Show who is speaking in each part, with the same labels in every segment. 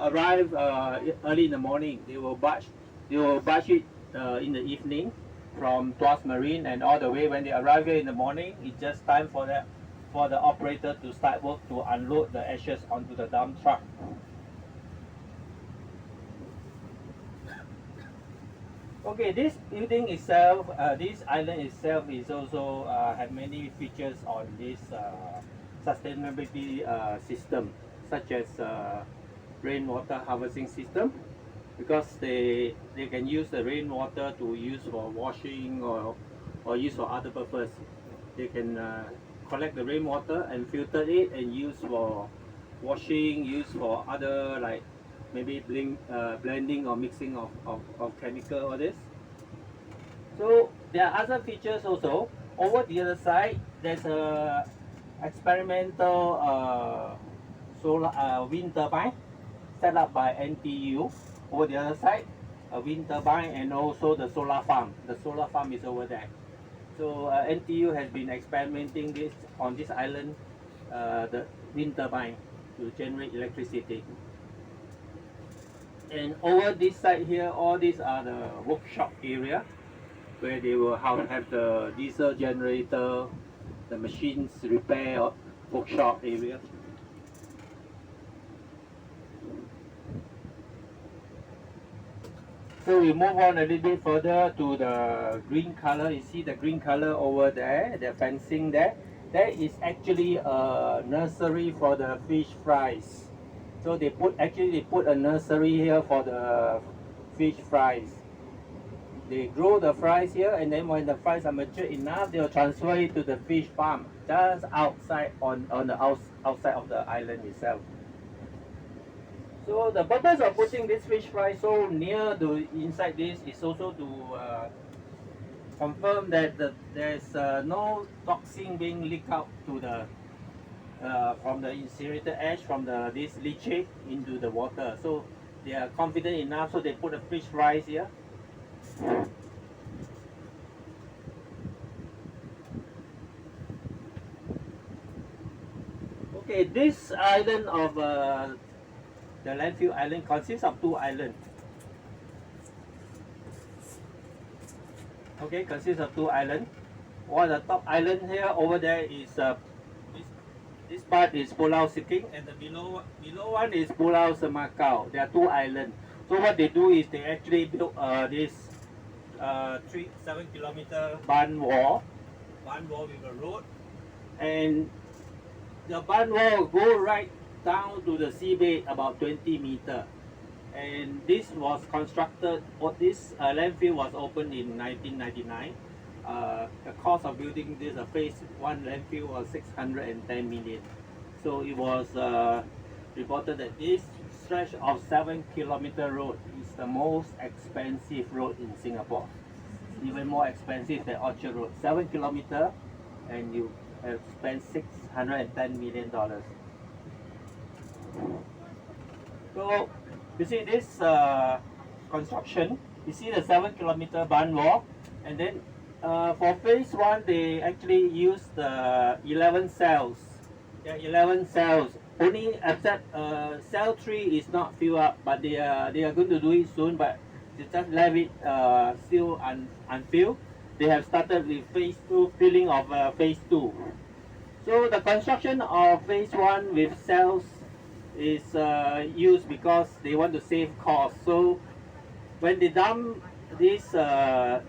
Speaker 1: arrive early in the morning. They will batch it in the evening from Tuas Marine, and all the way when they arrive here in the morning, it's just time for the operator to start work to unload the ashes onto the dump truck. Okay, this building itself, this island itself is also have many features on this sustainability system, such as rainwater harvesting system, because they can use the rainwater to use for washing or use for other purpose. They can collect the rainwater and filter it and use for washing, use for other like maybe blending or mixing of chemical or this. So there are other features also. Over the other side, there's a experimental solar wind turbine set up by NTU. Over the other side, a wind turbine and also the solar farm. The solar farm is over there. So NTU has been experimenting this on this island, the wind turbine to generate electricity. And over this side here, all these are the workshop area where they will have the diesel generator, the machines repair workshop area. So we move on a little bit further to the green color. You see the green color over there, the fencing there. That is actually a nursery for the fish fries. So they put a nursery here for the fish fries. They grow the fries here, and then when the fries are mature enough, they'll transfer it to the fish farm just outside on the outside of the island itself. So the purpose of putting this fish fry so near to inside this is also to confirm that there's no toxin being leaked out to the from the incinerator ash from this leachate into the water. So they are confident enough, so they put a fish fries here. Okay, this island of the landfill island consists of two islands. Okay, consists of two islands. One the top island here over there is this part is Pulau Semakau, and the below one is Pulau Semakau. There are two islands. So what they do is they actually build this 7-kilometer barn wall with a road, and the barn wall go right down to the seabed about 20 meters. And this was constructed, this landfill was opened in 1999. The cost of building this phase 1 landfill was 610 million. So it was reported that this stretch of 7-kilometer road is the most expensive road in Singapore. Even more expensive than Orchard Road. 7 kilometers, and you have spent $610 million. So you see this construction, you see the 7-kilometer barn wall, and then for phase 1 they actually use the 11 cells. Yeah, 11 cells. Only except cell 3 is not filled up, but they are going to do it soon, but they just left it still unfilled. They have started with phase 2, filling of phase 2. So the construction of phase 1 with cells is used because they want to save cost. So when they dump this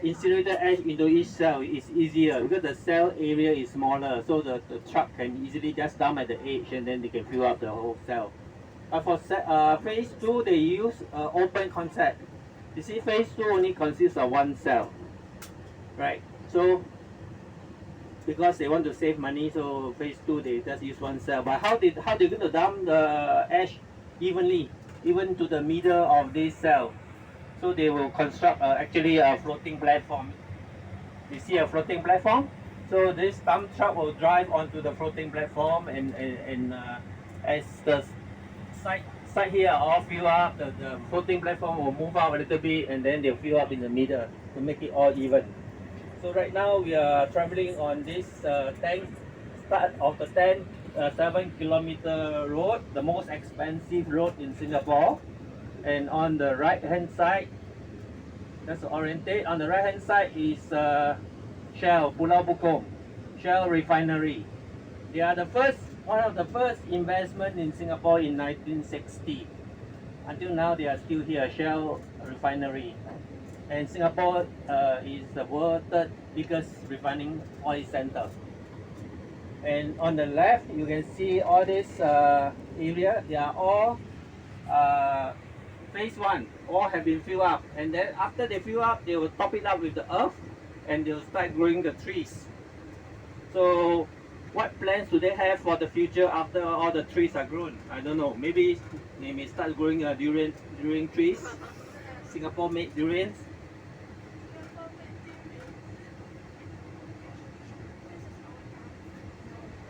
Speaker 1: incinerator ash into each cell, it's easier because the cell area is smaller, so the truck can easily just dump at the edge and then they can fill up the whole cell. For phase 2, they use open concept. You see, phase 2 only consists of one cell, right? So because they want to save money, so phase 2 they just use one cell. But how they going to dump the ash evenly, even to the middle of this cell? So they will construct actually a floating platform. You see a floating platform? So this dump truck will drive onto the floating platform, and as the side here all fill up, the floating platform will move out a little bit, and then they'll fill up in the middle to make it all even. So right now we are traveling on this tank, start of the tank a 7-kilometer road, the most expensive road in Singapore. And on the right hand side, let's orientate. On the right hand side is Shell, Pulau Bukong, Shell refinery. They are the first, one of the first investment in Singapore in 1960. Until now, they are still here, Shell refinery. And Singapore is the world's third biggest refining oil center. And on the left, you can see all this area. They are all phase one. All have been filled up, and then after they fill up, they will top it up with the earth, and they'll start growing the trees. So, what plans do they have for the future after all the trees are grown? I don't know. Maybe they may start growing durian trees. Singapore made durians.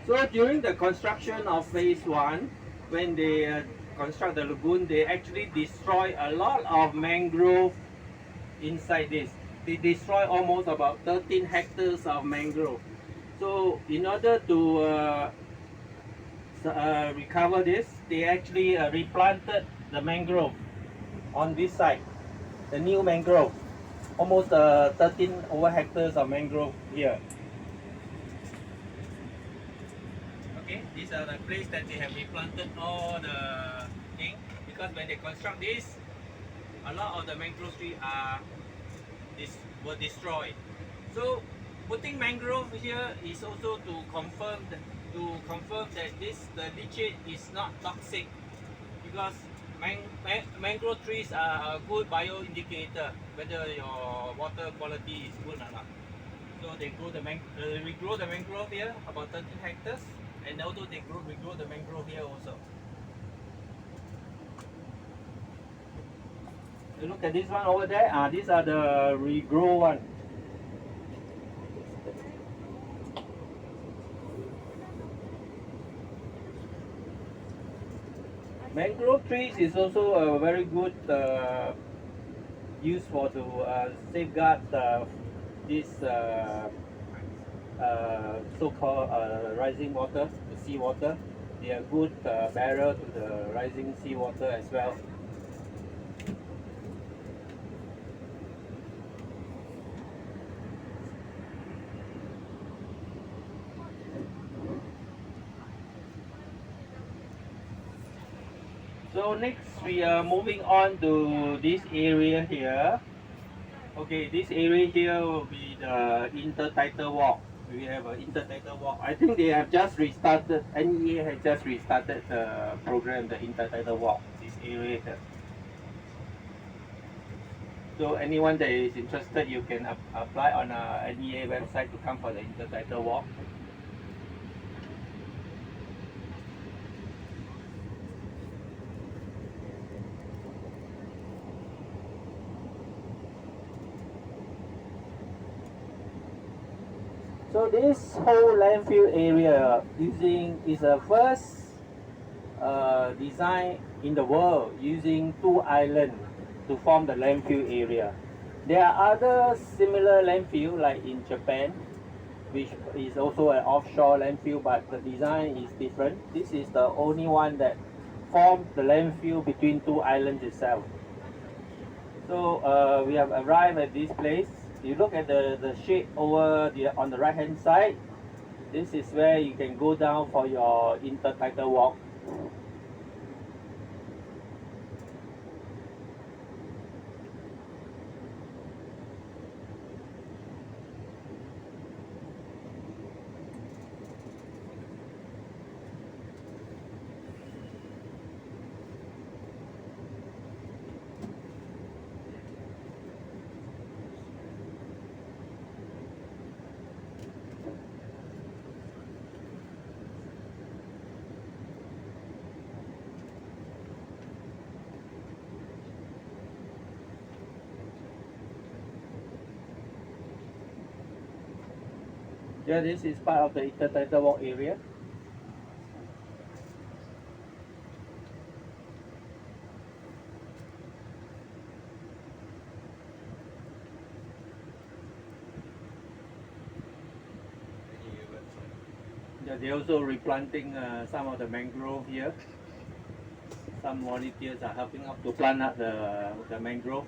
Speaker 1: So during the construction of phase one, when they construct the lagoon, they actually destroy a lot of mangrove inside this. They destroy almost about 13 hectares of mangrove. So in order to recover this, they actually replanted the mangrove on this side, the new mangrove, almost 13 over hectares of mangrove here. Okay, these are the place that they have replanted all the thing, because when they construct this, a lot of the mangrove trees were destroyed. So putting mangrove here is also to confirm that the leachate is not toxic, because mangrove trees are a good bio indicator whether your water quality is good or not. So they grow regrow the mangrove here about 13 hectares. And also they regrow the mangrove here also. You look at this one over there. These are the regrow one. Mangrove trees is also a very good use for to safeguard this so-called rising water, the sea water. They are good barrier to the rising sea water as well. So next we are moving on to this area here. Okay, this area here will be the Intertidal walk. We have an Intertidal walk. I think they have just restarted, NEA has just restarted the program, the Intertidal walk, this area here. So anyone that is interested, you can apply on a NEA website to come for the Intertidal walk. So this whole landfill area is the first design in the world using 2 islands to form the landfill area. There are other similar landfill like in Japan, which is also an offshore landfill, but the design is different. This is the only one that formed the landfill between 2 islands itself. So we have arrived at this place. You look at the shade over on the right hand side. This is where you can go down for your Intertidal walk. Yeah, this is part of the Intertidal walk area. Yeah, they're also replanting some of the mangrove here. Some volunteers are helping up to plant up the mangrove.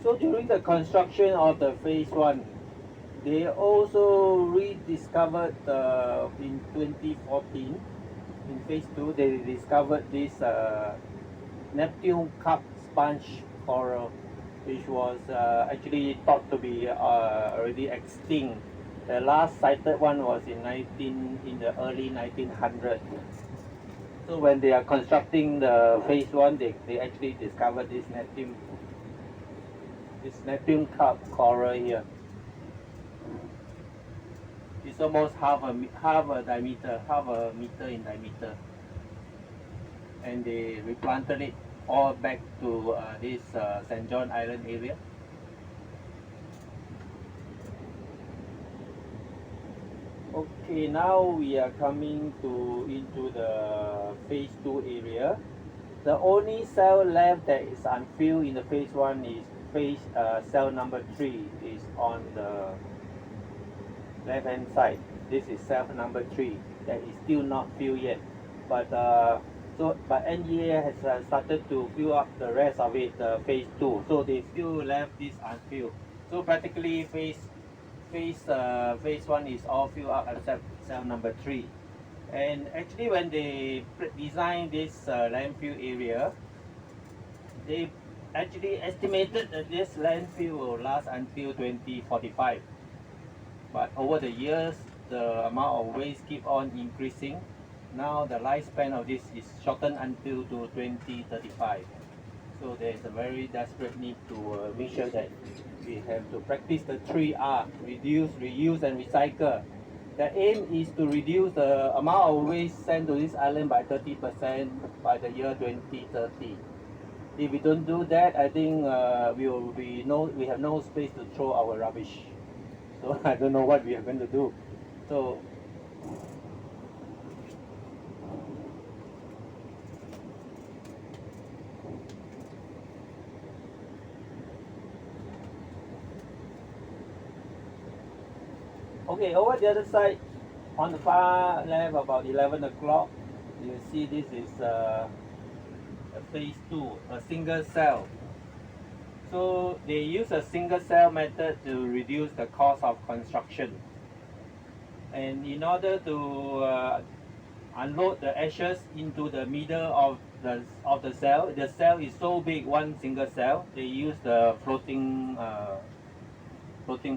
Speaker 1: So during the construction of the phase 1, they also rediscovered in 2014, in phase 2, they discovered this Neptune cup sponge coral, which was actually thought to be already extinct. The last sighted one was in the early 1900s. So when they are constructing the phase 1, they actually discovered this Neptune cup coral here. It's almost half a meter in diameter, and they replanted it all back to this St. John Island area. Okay, now we are coming into the phase 2 area. The only cell left that is unfilled in the phase 1 is cell number 3, is on the left hand side. This is cell number 3 that is still not filled yet, but NEA has started to fill up the rest of it, phase 2, so they still left this unfilled. So practically phase 1 is all filled up except cell number 3. And actually when they designed this landfill area, they actually estimated that this landfill will last until 2045. But over the years, the amount of waste keep on increasing. Now the lifespan of this is shortened until to 2035. So there is a very desperate need to make sure that we have to practice the 3R: reduce, reuse, and recycle. The aim is to reduce the amount of waste sent to this island by 30% by the year 2030. If we don't do that, I think we have no space to throw our rubbish. So I don't know what we are going to do. So okay, over the other side, on the far left, about 11 o'clock, you see this is a phase 2, a single cell. So they use a single cell method to reduce the cost of construction. And in order to unload the ashes into the middle of the cell is so big, one single cell, they use the floating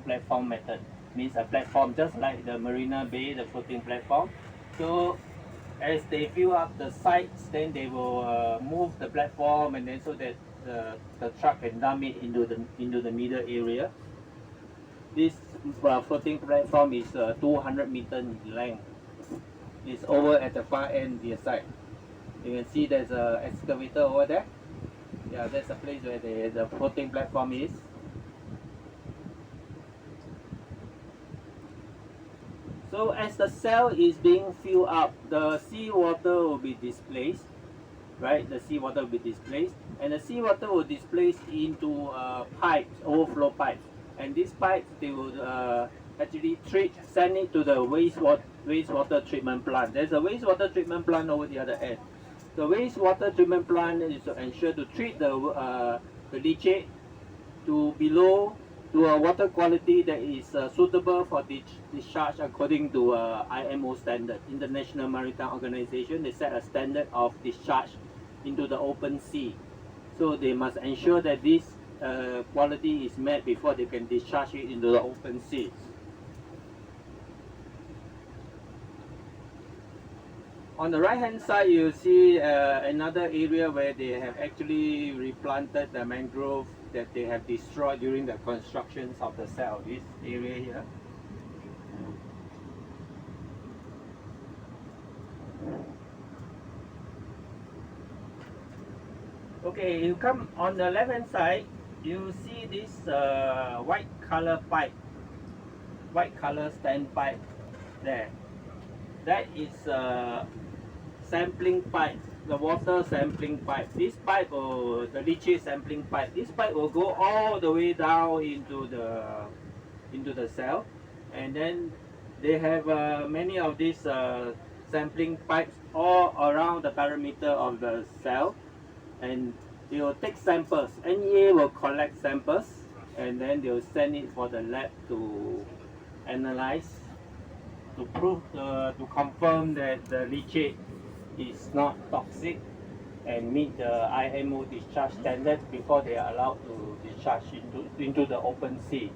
Speaker 1: platform method. Means a platform just like the Marina Bay, the floating platform. So as they fill up the sites, then they will move the platform, and then so that the truck can dump it into the middle area. This floating platform is 200 meters in length. It's over at the far end the side. You can see there's an excavator over there. Yeah, that's the place where the floating platform is. So as the cell is being filled up, the seawater will be displaced, right? The seawater will be displaced, and the seawater will displace into pipes, overflow pipes. And these pipes, they will actually send it to the wastewater treatment plant. There's a wastewater treatment plant over the other end. The wastewater treatment plant is to ensure to treat the leachate to a water quality that is suitable for discharge according to IMO standard, International Maritime Organization. They set a standard of discharge into the open sea. So they must ensure that this quality is met before they can discharge it into the open sea. On the right hand side, you see another area where they have actually replanted the mangrove that they have destroyed during the constructions of the cell, this area here. Okay, you come on the left hand side, you see this white color pipe, white color standpipe there. That is sampling pipe the water sampling pipe. This pipe, or the leachate sampling pipe, this pipe will go all the way down into the cell, and then they have many of these sampling pipes all around the perimeter of the cell, and they will take samples. NEA will collect samples, and then they will send it for the lab to analyze, to prove, to confirm that the leachate is not toxic and meet the IMO discharge standard before they are allowed to discharge into the open sea.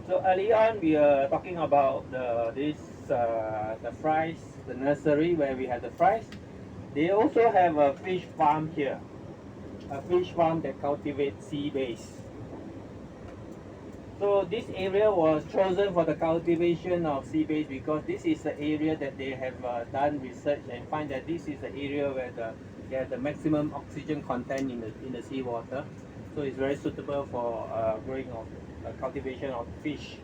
Speaker 1: So early on, we are talking about the fries, the nursery where we have the fries. They also have a fish farm here, a fish farm that cultivates sea bass. So this area was chosen for the cultivation of sea bass because this is the area that they have done research and find that this is the area where they have the maximum oxygen content in the seawater. So it's very suitable for growing of cultivation of fish